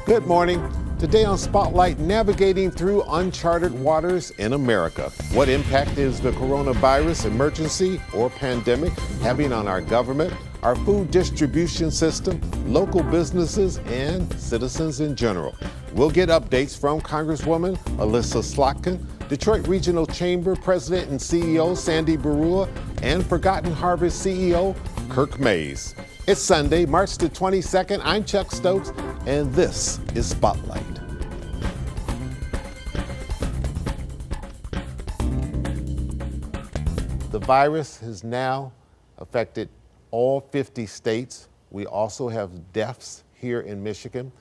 Good morning. Today on Spotlight, navigating through uncharted waters in America. What impact is the coronavirus emergency or pandemic having on our government, our food distribution system, local businesses, and citizens in general? We'll get updates from Congresswoman Alyssa Slotkin, Detroit Regional Chamber President and CEO Sandy Barua, and Forgotten Harvest CEO Kirk Mays. It's Sunday, March the 22nd. I'm Chuck Stokes, and this is Spotlight. The virus has now affected all 50 states. We also have deaths here in Michigan.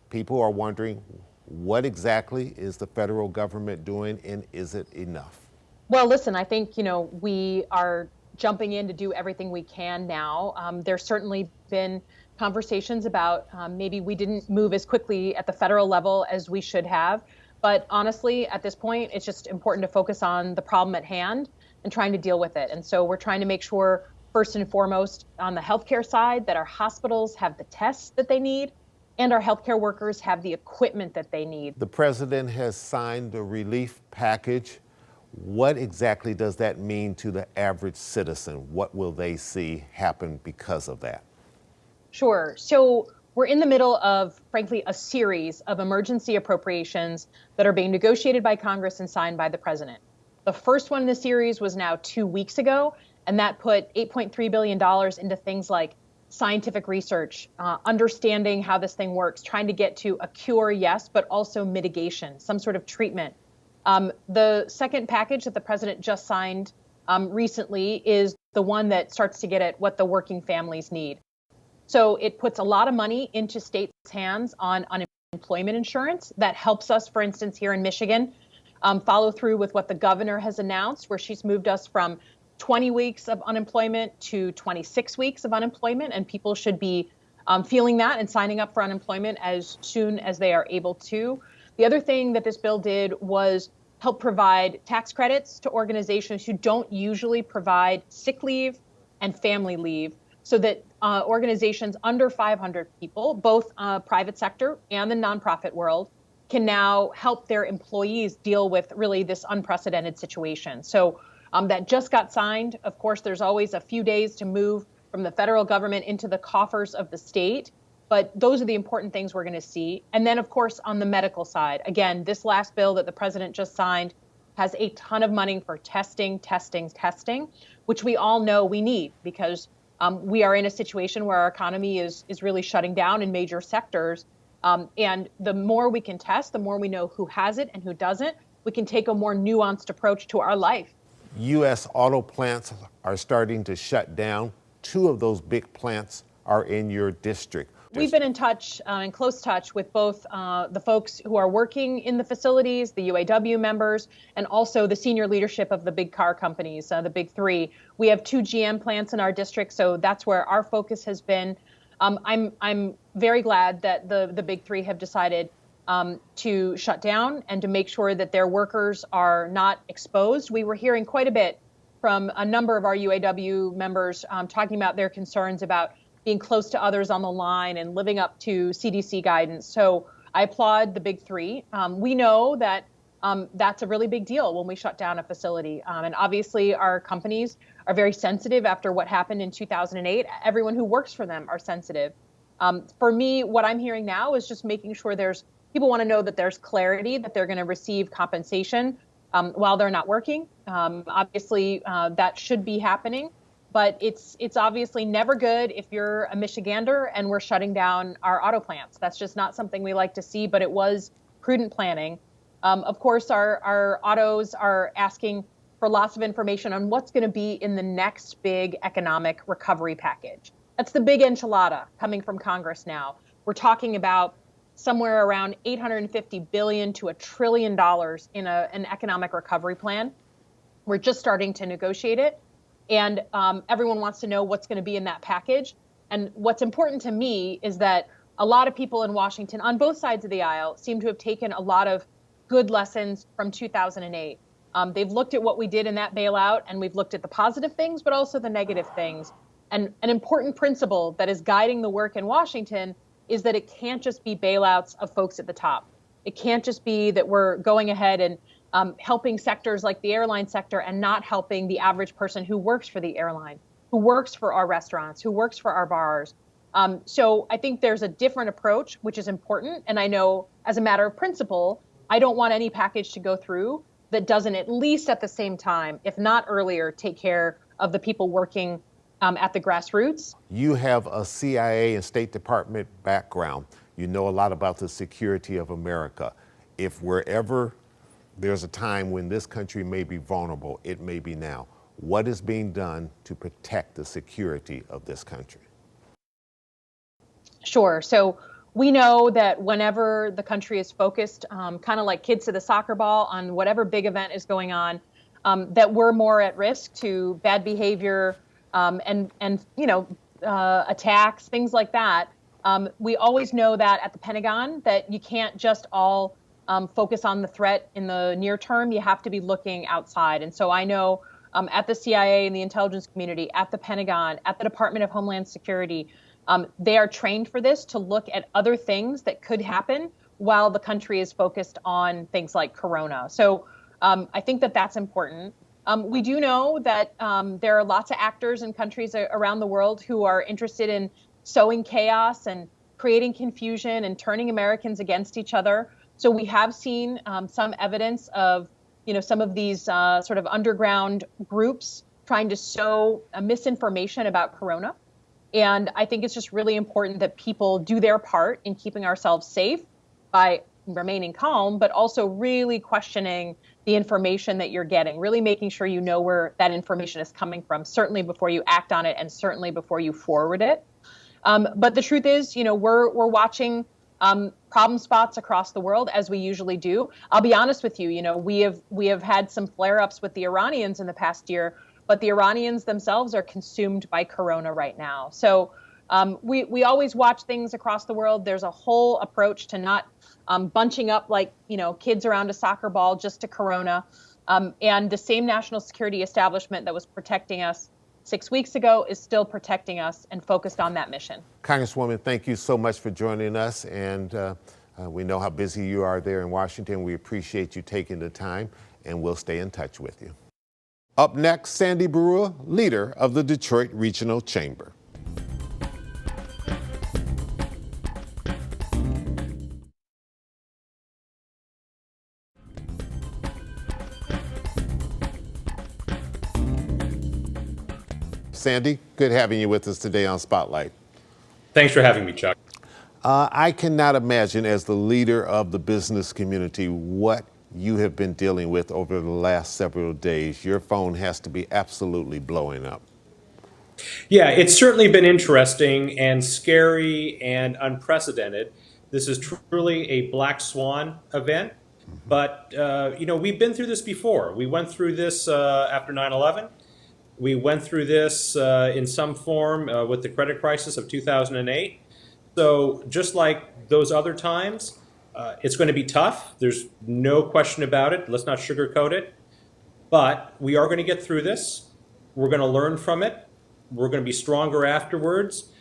People are wondering, what exactly is the federal government doing, and is it enough? Well, listen, I think, we are jumping in to do everything we can now. There's certainly been conversations about maybe we didn't move as quickly at the federal level as we should have. But honestly, at this point, it's just important to focus on the problem at hand and trying to deal with it. And so we're trying to make sure, first and foremost, on the healthcare side, that our hospitals have the tests that they need and our healthcare workers have the equipment that they need. The president has signed a relief package. What exactly does that mean to the average citizen? What will they see happen because of that? Sure. So we're in the middle of, frankly, a series of emergency appropriations that are being negotiated by Congress and signed by the president. The first one in the series was now 2 weeks ago, and that put $8.3 billion into things like scientific research, understanding how this thing works, trying to get to a cure, yes, but also mitigation, some sort of treatment. The second package that the president just signed recently is the one that starts to get at what the working families need. So it puts a lot of money into states' hands on unemployment insurance. That helps us, for instance, here in Michigan, follow through with what the governor has announced, where she's moved us from 20 weeks of unemployment to 26 weeks of unemployment, and people should be feeling that and signing up for unemployment as soon as they are able to. The other thing that this bill did was help provide tax credits to organizations who don't usually provide sick leave and family leave, so that organizations under 500 people, both private sector and the nonprofit world, can now help their employees deal with really this unprecedented situation. So that just got signed. Of course, there's always a few days to move from the federal government into the coffers of the state. But those are the important things we're going to see. And then, of course, on the medical side, again, this last bill that the president just signed has a ton of money for testing, which we all know we need because we are in a situation where our economy is really shutting down in major sectors. And the more we can test, the more we know who has it and who doesn't, we can take a more nuanced approach to our life. U.S. auto plants are starting to shut down. 2 of those big plants are in your district. We've been in touch, in close touch with both the folks who are working in the facilities, the UAW members, and also the senior leadership of the big car companies, the big 3. We have 2 GM plants in our district, so that's where our focus has been. I'm very glad that the big 3 have decided to shut down and to make sure that their workers are not exposed. We were hearing quite a bit from a number of our UAW members talking about their concerns about being close to others on the line and living up to CDC guidance. So I applaud the big 3. We know that that's a really big deal when we shut down a facility. And obviously our companies are very sensitive after what happened in 2008. Everyone who works for them are sensitive. For me, what I'm hearing now is just making sure people want to know that there's clarity, that they're going to receive compensation while they're not working. Obviously, that should be happening. But it's obviously never good if you're a Michigander and we're shutting down our auto plants. That's just not something we like to see, but it was prudent planning. Of course, our autos are asking for lots of information on what's going to be in the next big economic recovery package. That's the big enchilada coming from Congress now. We're talking about somewhere around $850 billion to $1 trillion in an economic recovery plan. We're just starting to negotiate it. And everyone wants to know what's going to be in that package. And what's important to me is that a lot of people in Washington on both sides of the aisle seem to have taken a lot of good lessons from 2008. They've looked at what we did in that bailout, and we've looked at the positive things, but also the negative things. And an important principle that is guiding the work in Washington is that it can't just be bailouts of folks at the top. It can't just be that we're going ahead and helping sectors like the airline sector and not helping the average person who works for the airline, who works for our restaurants, who works for our bars. So I think there's a different approach, which is important. And I know as a matter of principle, I don't want any package to go through that doesn't at least at the same time, if not earlier, take care of the people working at the grassroots. You have a CIA and State Department background. You know a lot about the security of America. If wherever there's a time when this country may be vulnerable, it may be now. What is being done to protect the security of this country? Sure. So we know that whenever the country is focused, kind of like kids to the soccer ball, on whatever big event is going on, that we're more at risk to bad behavior and attacks, things like that. We always know that at the Pentagon that you can't just all focus on the threat in the near term. You have to be looking outside. And so I know at the CIA and the intelligence community, at the Pentagon, at the Department of Homeland Security, they are trained for this, to look at other things that could happen while the country is focused on things like Corona. So I think that that's important. We do know that there are lots of actors in countries around the world who are interested in sowing chaos and creating confusion and turning Americans against each other. So we have seen some evidence of, some of these sort of underground groups trying to sow misinformation about Corona. And I think it's just really important that people do their part in keeping ourselves safe by remaining calm, but also really questioning the information that you're getting, really making sure you know where that information is coming from, certainly before you act on it and certainly before you forward it. But the truth is, we're watching problem spots across the world, as we usually do. I'll be honest with you, we have had some flare-ups with the Iranians in the past year, but the Iranians themselves are consumed by Corona right now. So we always watch things across the world. There's a whole approach to not bunching up like, kids around a soccer ball just to Corona. And the same national security establishment that was protecting us 6 weeks ago is still protecting us and focused on that mission. Congresswoman, thank you so much for joining us. And we know how busy you are there in Washington. We appreciate you taking the time, and we'll stay in touch with you. Up next, Sandy Barua, leader of the Detroit Regional Chamber. Sandy, good having you with us today on Spotlight. Thanks for having me, Chuck. I cannot imagine, as the leader of the business community, what you have been dealing with over the last several days. Your phone has to be absolutely blowing up. Yeah, it's certainly been interesting and scary and unprecedented. This is truly a black swan event. But, we've been through this before. We went through this after 9/11. We went through this in some form with the credit crisis of 2008. So just like those other times, it's going to be tough. There's no question about it. Let's not sugarcoat it. But we are going to get through this. We're going to learn from it. We're going to be stronger afterwards.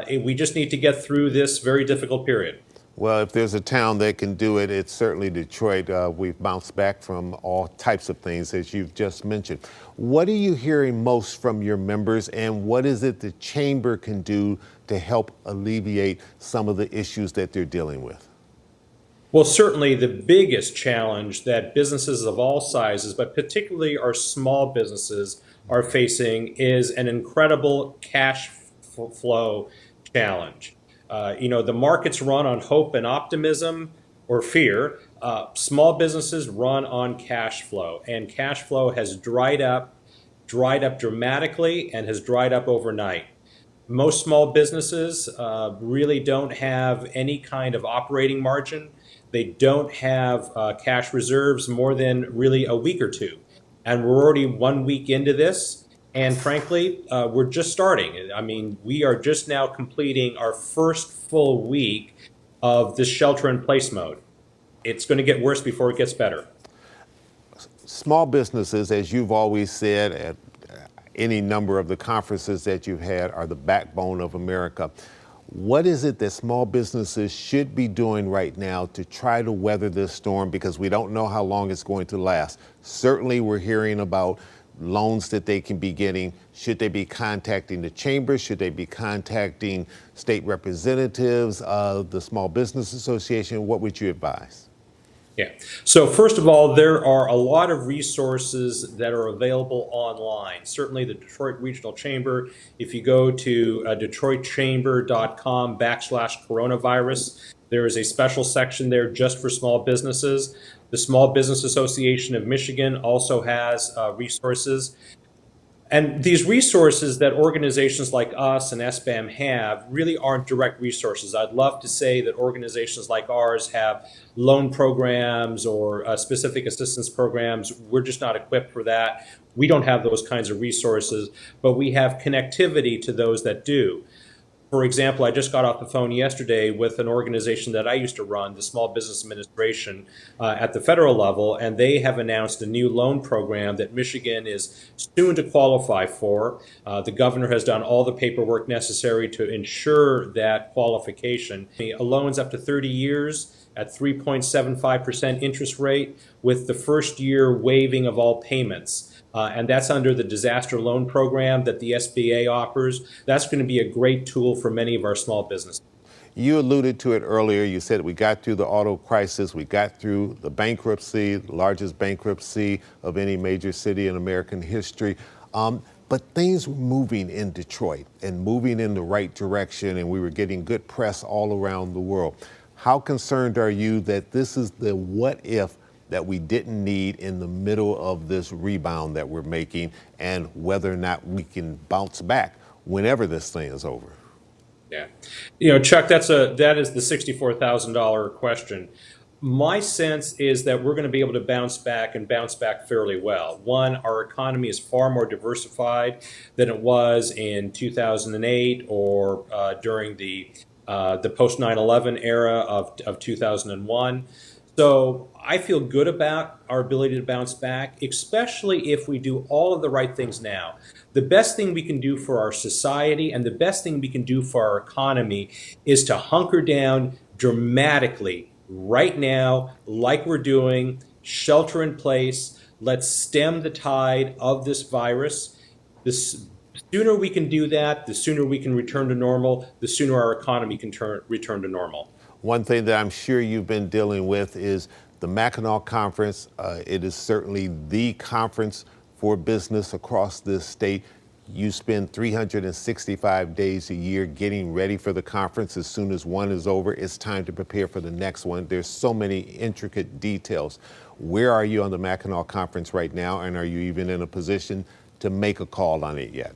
We just need to get through this very difficult period. Well, if there's a town that can do it, it's certainly Detroit. We've bounced back from all types of things, as you've just mentioned. What are you hearing most from your members, and what is it the chamber can do to help alleviate some of the issues that they're dealing with? Well, certainly the biggest challenge that businesses of all sizes, but particularly our small businesses, are facing is an incredible cash flow challenge. The markets run on hope and optimism or fear. Small businesses run on cash flow, and cash flow has dried up dramatically and has dried up overnight. Most small businesses really don't have any kind of operating margin. They don't have cash reserves more than really a week or two. And we're already 1 week into this. And frankly, we're just starting. I mean, we are just now completing our first full week of this shelter-in-place mode. It's going to get worse before it gets better. Small businesses, as you've always said at any number of the conferences that you've had, are the backbone of America. What is it that small businesses should be doing right now to try to weather this storm? Because we don't know how long it's going to last. Certainly, we're hearing about loans that they can be getting. Should they be contacting the chamber? Should they be contacting state representatives of the Small Business Association? What would you advise? Yeah. So first of all, there are a lot of resources that are available online. Certainly the Detroit Regional Chamber, if you go to detroitchamber.com/coronavirus, there is a special section there just for small businesses. The Small Business Association of Michigan also has resources. And these resources that organizations like us and SBAM have really aren't direct resources. I'd love to say that organizations like ours have loan programs or specific assistance programs. We're just not equipped for that. We don't have those kinds of resources, but we have connectivity to those that do. For example, I just got off the phone yesterday with an organization that I used to run, the Small Business Administration, at the federal level, and they have announced a new loan program that Michigan is soon to qualify for. The governor has done all the paperwork necessary to ensure that qualification. Loans up to 30 years at 3.75% interest rate with the first year waiving of all payments. And that's under the disaster loan program that the SBA offers. That's going to be a great tool for many of our small businesses. You alluded to it earlier. You said we got through the auto crisis, we got through the bankruptcy, the largest bankruptcy of any major city in American history. But things were moving in Detroit and moving in the right direction, and we were getting good press all around the world. How concerned are you that this is the what if that we didn't need in the middle of this rebound that we're making, and whether or not we can bounce back whenever this thing is over? Yeah. Chuck, that is the $64,000 question. My sense is that we're going to be able to bounce back and bounce back fairly well. One, our economy is far more diversified than it was in 2008 or during the post 9/11 era of 2001. So I feel good about our ability to bounce back, especially if we do all of the right things now. The best thing we can do for our society and the best thing we can do for our economy is to hunker down dramatically right now, like we're doing, shelter in place. Let's stem the tide of this virus. The sooner we can do that, the sooner we can return to normal, the sooner our economy can return to normal. One thing that I'm sure you've been dealing with is the Mackinac Conference. It is certainly the conference for business across this state. You spend 365 days a year getting ready for the conference. As soon as one is over, it's time to prepare for the next one. There's so many intricate details. Where are you on the Mackinac Conference right now, and are you even in a position to make a call on it yet?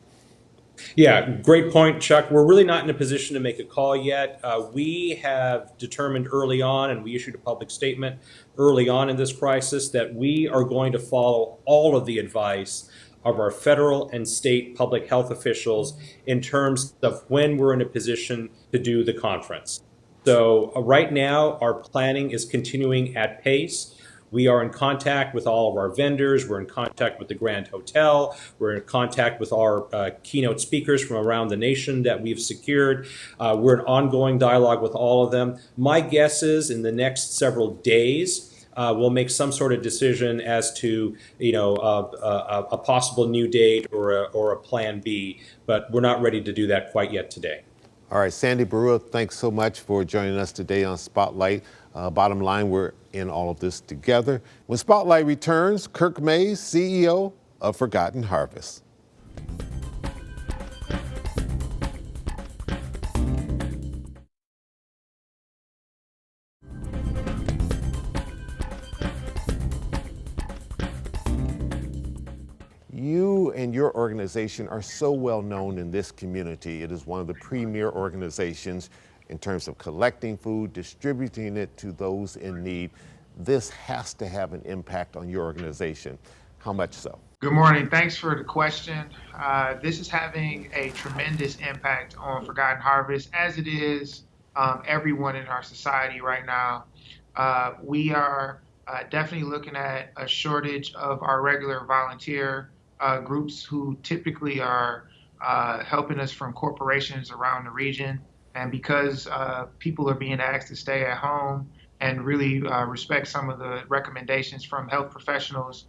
Yeah, great point, Chuck. We're really not in a position to make a call yet. We have determined early on, and we issued a public statement early on in this crisis, that we are going to follow all of the advice of our federal and state public health officials in terms of when we're in a position to do the conference. So right now, our planning is continuing at pace. We are in contact with all of our vendors. We're in contact with the Grand Hotel. We're in contact with our keynote speakers from around the nation that we've secured. We're in ongoing dialogue with all of them. My guess is in the next several days, we'll make some sort of decision as to a possible new date or a plan B, but we're not ready to do that quite yet today. All right, Sandy Barua, thanks so much for joining us today on Spotlight. Bottom line, we're in all of this together. When Spotlight returns, Kirk Mays, CEO of Forgotten Harvest. You and your organization are so well known in this community. It is one of the premier organizations in terms of collecting food, distributing it to those in need. This has to have an impact on your organization. How much so? Good morning. Thanks for the question. This is having a tremendous impact on Forgotten Harvest, as it is everyone in our society right now. We are definitely looking at a shortage of our regular volunteer groups who typically are helping us from corporations around the region. And because people are being asked to stay at home and really respect some of the recommendations from health professionals,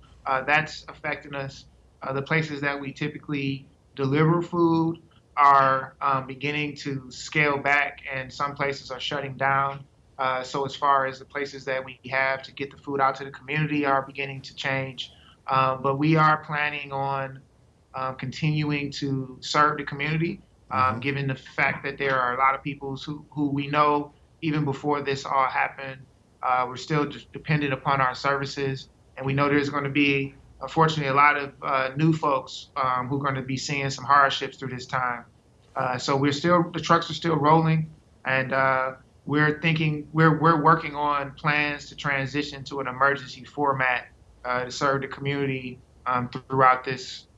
that's affecting us. The places that we typically deliver food are beginning to scale back, and some places are shutting down. So as far as the places that we have to get the food out to the community are beginning to change. But we are planning on continuing to serve the community, given the fact that there are a lot of people who we know even before this all happened, we're still just dependent upon our services. And we know there's going to be, unfortunately, a lot of new folks who are going to be seeing some hardships through this time. So the trucks are still rolling, and we're working on plans to transition to an emergency format to serve the community throughout this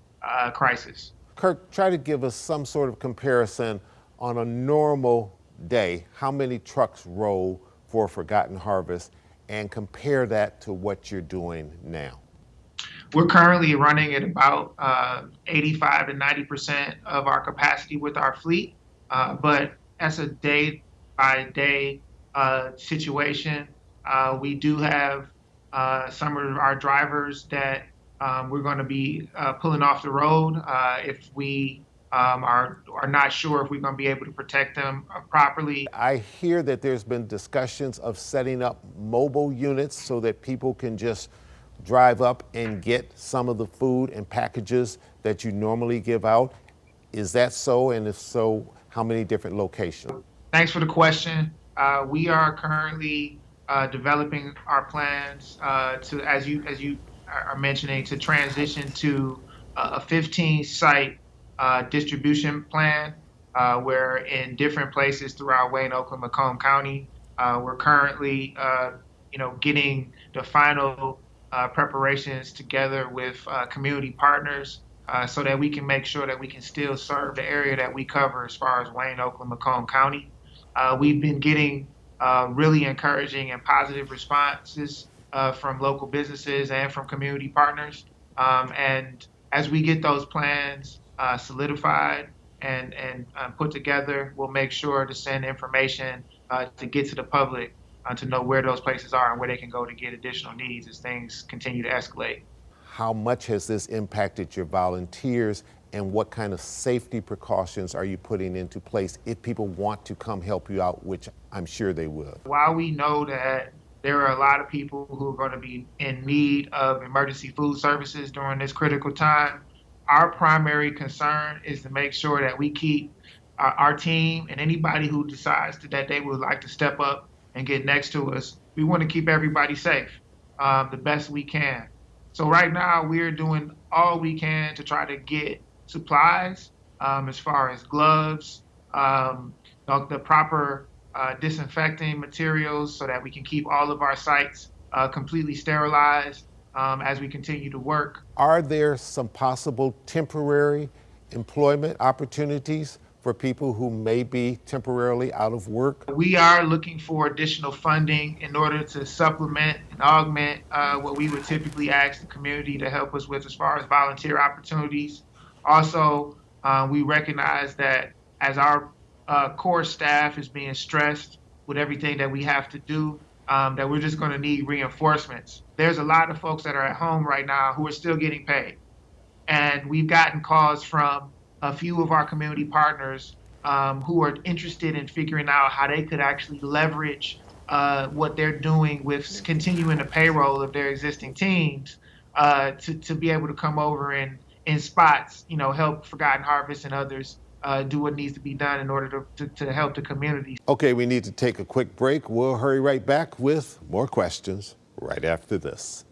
crisis. Kirk, try to give us some sort of comparison on a normal day, how many trucks roll for Forgotten Harvest, and compare that to what you're doing now. We're currently running at about 85 to 90% of our capacity with our fleet, but that's a day by day situation. We do have some of our drivers that we're going to be pulling off the road if we are not sure if we're going to be able to protect them properly. I hear that there's been discussions of setting up mobile units so that people can just drive up and get some of the food and packages that you normally give out. Is that so? And if so, how many different locations? Thanks for the question. We are currently developing our plans to, as you are mentioning, to transition to a 15-site distribution plan where in different places throughout Wayne, Oakland, Macomb County, we're currently getting the final preparations together with community partners so that we can make sure that we can still serve the area that we cover as far as Wayne, Oakland, Macomb County. We've been getting really encouraging and positive responses from local businesses and from community partners. And as we get those plans solidified and put together, we'll make sure to send information to get to the public to know where those places are and where they can go to get additional needs as things continue to escalate. How much has this impacted your volunteers, and what kind of safety precautions are you putting into place if people want to come help you out, which I'm sure they will? While we know that there are a lot of people who are going to be in need of emergency food services during this critical time, our primary concern is to make sure that we keep our team and anybody who decides that they would like to step up and get next to us. We want to keep everybody safe the best we can. So right now we're doing all we can to try to get supplies as far as gloves, the proper disinfecting materials so that we can keep all of our sites completely sterilized as we continue to work. Are there some possible temporary employment opportunities for people who may be temporarily out of work? We are looking for additional funding in order to supplement and augment what we would typically ask the community to help us with as far as volunteer opportunities. Also, we recognize that as our core staff is being stressed with everything that we have to do, that we're just going to need reinforcements. There's a lot of folks that are at home right now who are still getting paid. And we've gotten calls from a few of our community partners who are interested in figuring out how they could actually leverage what they're doing with continuing the payroll of their existing teams to be able to come over and in spots, help Forgotten Harvest and others do what needs to be done in order to help the community. Okay, we need to take a quick break. We'll hurry right back with more questions right after this.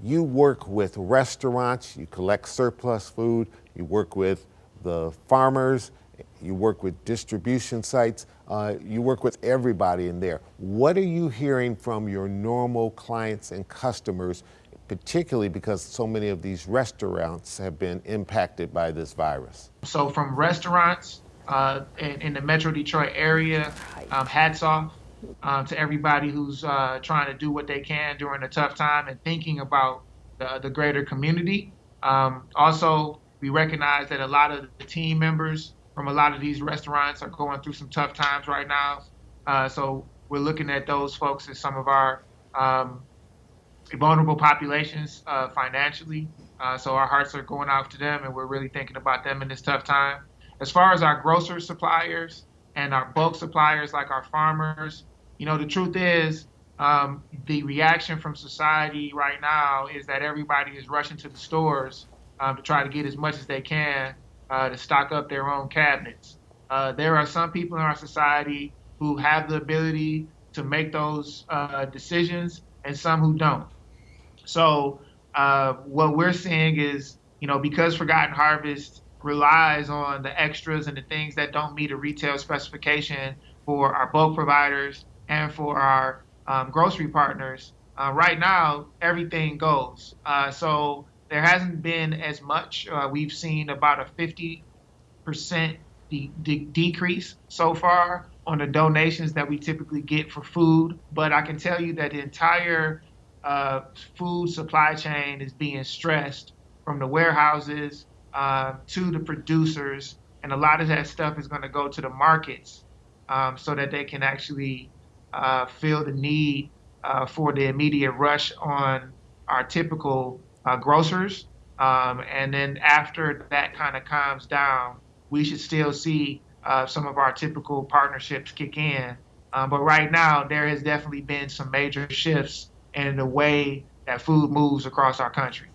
You work with restaurants, you collect surplus food, you work with the farmers, you work with distribution sites, you work with everybody in there. What are you hearing from your normal clients and customers, particularly because so many of these restaurants have been impacted by this virus? So from restaurants, in the Metro Detroit area. Hats off to everybody who's trying to do what they can during a tough time and thinking about the greater community. Also, we recognize that a lot of the team members from a lot of these restaurants are going through some tough times right now. So we're looking at those folks as some of our vulnerable populations financially. So our hearts are going out to them, and we're really thinking about them in this tough time. As far as our grocer suppliers and our bulk suppliers, like our farmers, the truth is the reaction from society right now is that everybody is rushing to the stores to try to get as much as they can to stock up their own cabinets. There are some people in our society who have the ability to make those decisions and some who don't. So what we're seeing is, because Forgotten Harvest relies on the extras and the things that don't meet a retail specification for our bulk providers and for our grocery partners, right now, everything goes. So there hasn't been as much. We've seen about a 50% decrease so far on the donations that we typically get for food. But I can tell you that the entire food supply chain is being stressed from the warehouses to the producers, and a lot of that stuff is going to go to the markets so that they can actually feel the need for the immediate rush on our typical grocers. And then after that kind of calms down, we should still see some of our typical partnerships kick in. But right now, there has definitely been some major shifts in the way that food moves across our country.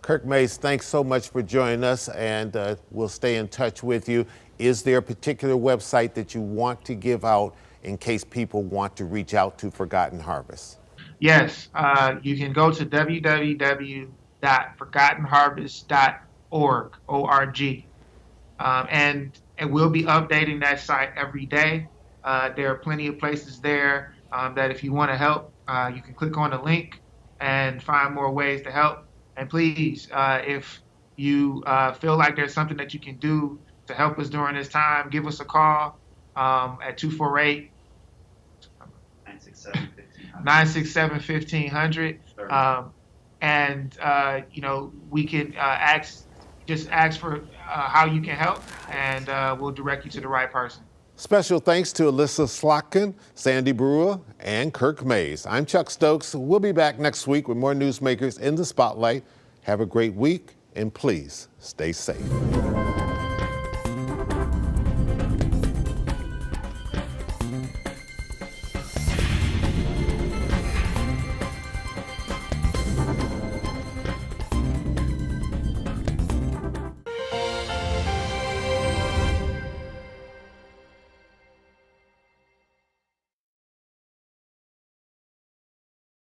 Kirk Mays, thanks so much for joining us, and we'll stay in touch with you. Is there a particular website that you want to give out in case people want to reach out to Forgotten Harvest? Yes, you can go to www.forgottenharvest.org, and we'll be updating that site every day. There are plenty of places there that if you want to help, you can click on the link and find more ways to help. And please, if you feel like there's something that you can do to help us during this time, give us a call at 248-967-1500. And we can ask for how you can help, and we'll direct you to the right person. Special thanks to Alyssa Slotkin, Sandy Brewer, and Kirk Mays. I'm Chuck Stokes. We'll be back next week with more newsmakers in the spotlight. Have a great week, and please stay safe.